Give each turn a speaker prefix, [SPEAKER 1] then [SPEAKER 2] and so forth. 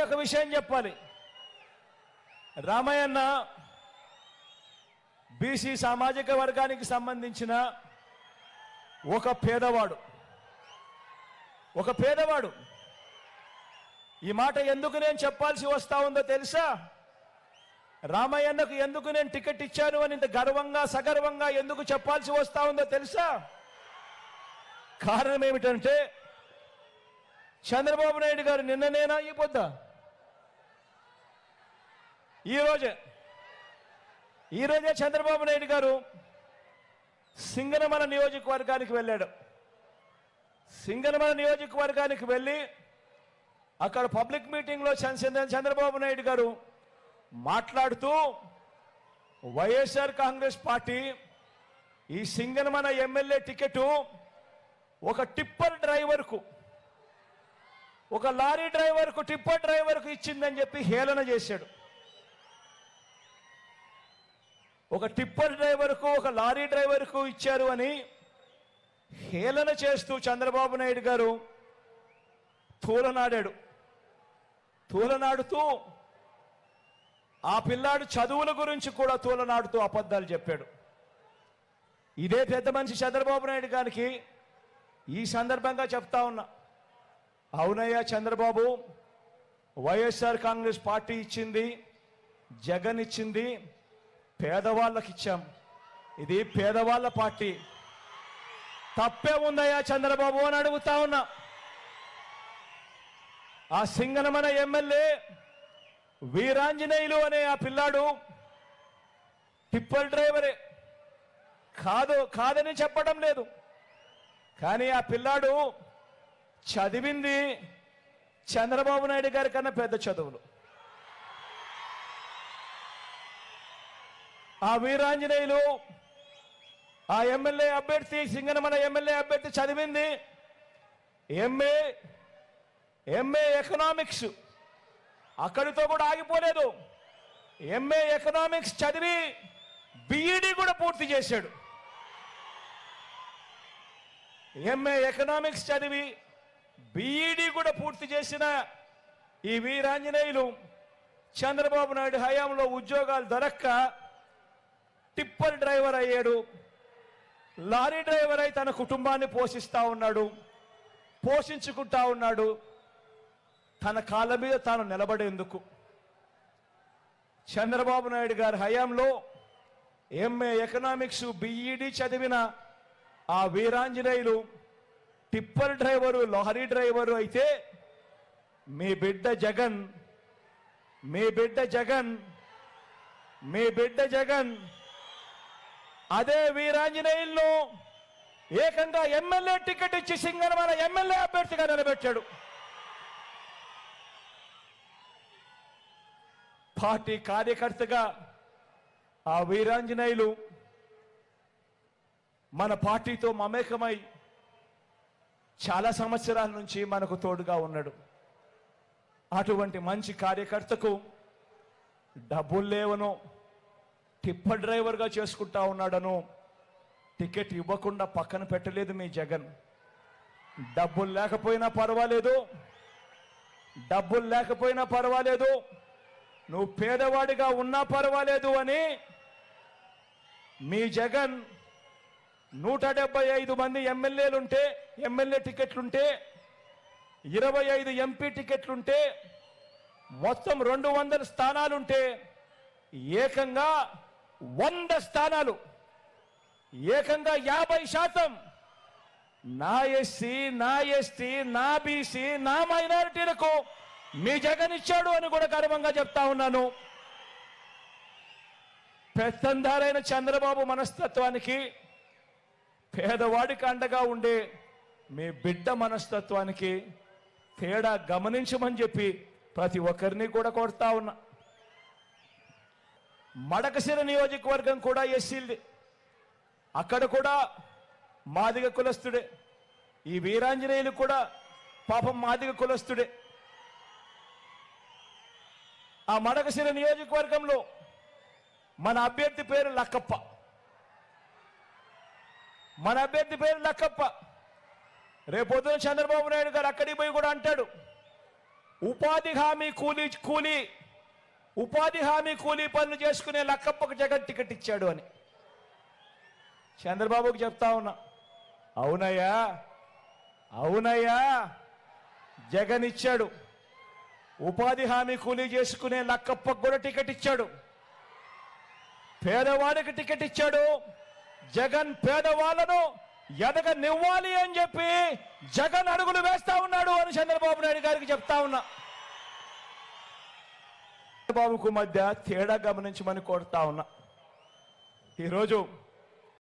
[SPEAKER 1] ఒక విషయం చెప్పాలి. రామయ్యన్న బీసీ సామాజిక వర్గానికి సంబంధించిన ఒక పేదవాడు. ఈ మాట ఎందుకు నేను చెప్పాల్సి వస్తా ఉందో తెలుసా? రామయ్యన్నకు ఎందుకు నేను టికెట్ ఇచ్చాను అని ఇంత గర్వంగా సగర్వంగా ఎందుకు చెప్పాల్సి వస్తా ఉందో తెలుసా? కారణం ఏమిటంటే చంద్రబాబు నాయుడు గారు నిన్ననేనా ఈ పొద్దు ఈరోజే చంద్రబాబు నాయుడు గారు సింగనమల నియోజకవర్గానికి వెళ్ళాడు. సింగనమల నియోజకవర్గానికి వెళ్ళి అక్కడ పబ్లిక్ మీటింగ్లో చంద్రబాబు నాయుడు గారు మాట్లాడుతూ వైఎస్ఆర్ కాంగ్రెస్ పార్టీ ఈ సింగనమల ఎమ్మెల్యే టికెట్ ఒక టిప్పర్ డ్రైవర్కు, ఒక లారీ డ్రైవర్కు, టిప్పర్ డ్రైవర్కు ఇచ్చిందని చెప్పి హేళన చేశాడు. ఒక టిప్పర్ డ్రైవర్కు, ఒక లారీ డ్రైవర్కు ఇచ్చారు అని హేళన చేస్తూ చంద్రబాబు నాయుడు గారు తూలనాడుతూ ఆ పిల్లాడు చదువుల గురించి కూడా తూలనాడుతూ అబద్ధాలు చెప్పాడు. ఇదే పెద్ద మనిషి చంద్రబాబు నాయుడు గారికి ఈ సందర్భంగా చెప్తా ఉన్నా, అవునయ్యా చంద్రబాబు, వైఎస్ఆర్ కాంగ్రెస్ పార్టీ ఇచ్చింది, జగన్ ఇచ్చింది, పేదవాళ్ళకి ఇచ్చాం. ఇది పేదవాళ్ళ పార్టీ. తప్పే ఉందయ్యా చంద్రబాబు అని అడుగుతా ఉన్నా. ఆ సింగనమల ఎమ్మెల్యే వీరాంజనేయులు అనే ఆ పిల్లాడు టిప్పర్ డ్రైవరే, కాదని చెప్పడం లేదు. కానీ ఆ పిల్లాడు చదివింది చంద్రబాబు నాయుడు గారి కన్నా పెద్ద చదువులు. ఆ వీరాంజనేయులు, ఆ ఎమ్మెల్యే అభ్యర్థి, సింగనమల ఎమ్మెల్యే అభ్యర్థి చదివింది ఎంఏ ఎకనామిక్స్. అక్కడితో కూడా ఆగిపోలేదు. ఎంఏ ఎకనామిక్స్ చదివి బిఈడి కూడా పూర్తి చేశాడు. ఎంఏ ఎకనామిక్స్ చదివి బిఈడి కూడా పూర్తి చేసిన ఈ వీరాంజనేయులు చంద్రబాబు నాయుడు హయాంలో ఉద్యోగాలు దొరక్క టిప్పర్ డ్రైవర్ అయ్యాడు. లారీ డ్రైవర్ అయి తన కుటుంబాన్ని పోషించుకుంటా ఉన్నాడు. తన కాళ్ళ మీద తాను నిలబడేందుకు చంద్రబాబు నాయుడు గారి హయాంలో ఎంఏ ఎకనామిక్స్ బిఈడి చదివిన ఆ Veeranjaneyulu tipper driver, lorry driver అయితే మీ బిడ్డ జగన్ అదే వీరాంజనేయుల్లో ఏకంగా ఎమ్మెల్యే టికెట్ ఇచ్చి సింగనమల ఎమ్మెల్యే అభ్యర్థిగా నిలబెట్టాడు. పార్టీ కార్యకర్తగా ఆ వీరాంజనేయులు మన పార్టీతో మమేకమై చాలా సంవత్సరాల నుంచి మనకు తోడుగా ఉన్నాడు. అటువంటి మంచి కార్యకర్తకు డబ్బులు లేవనో టిప్పర్ డ్రైవర్గా చేసుకుంటా ఉన్నాడనో టికెట్ ఇవ్వకుండా పక్కన పెట్టలేదు మీ జగన్. డబ్బులు లేకపోయినా పర్వాలేదు, నువ్వు పేదవాడిగా ఉన్నా పర్వాలేదు అని మీ జగన్ 175 మంది ఎమ్మెల్యే టికెట్లుంటే 25 ఎంపీ టికెట్లుంటే మొత్తం 200 స్థానాలుంటే ఏకంగా 100 స్థానాలు, ఏకంగా 50% నా ఎస్సీ, నా ఎస్టీ, నా బీసీ, నా మైనారిటీలకు మీ జగన్ ఇచ్చాడు అని కూడా గర్వంగా చెప్తా ఉన్నాను. పెత్తందారైన చంద్రబాబు మనస్తత్వానికి, పేదవాడికి అండగా ఉండే మీ బిడ్డ మనస్తత్వానికి తేడా గమనించమని చెప్పి ప్రతి ఒక్కరిని కూడా కోరుతా ఉన్నా. మడకశిర నియోజకవర్గం కూడా ఎస్సీలది. అక్కడ కూడా మాదిగ కులస్తుడే. ఈ వీరాంజనేయులు కూడా పాపం మాదిగ కులస్తుడే. ఆ మడకశిర నియోజకవర్గంలో మన అభ్యర్థి పేరు లక్కప్ప. రేపొద్దున చంద్రబాబు నాయుడు గారు అక్కడికి పోయి కూడా అంటాడు, ఉపాధి హామీ కూలీ పనులు చేసుకునే లక్కప్పకు జగన్ టికెట్ ఇచ్చాడు అని చంద్రబాబుకు చెప్తా ఉన్నా. అవునయ్యా జగన్ ఇచ్చాడు. ఉపాధి హామీ కూలీ చేసుకునే లక్కప్పకు కూడా టికెట్ ఇచ్చాడు. పేదవాడికి టికెట్ ఇచ్చాడు. జగన్ పేదవాళ్లను ఎదగనివ్వాలి అని చెప్పి జగన్ అడుగులు వేస్తా ఉన్నాడు అని చంద్రబాబు నాయుడు గారికి చెప్తా ఉన్నా. చంద్రబాబుకు మధ్య తేడా గమనించమని కోరుతా ఉన్నా. ఈరోజు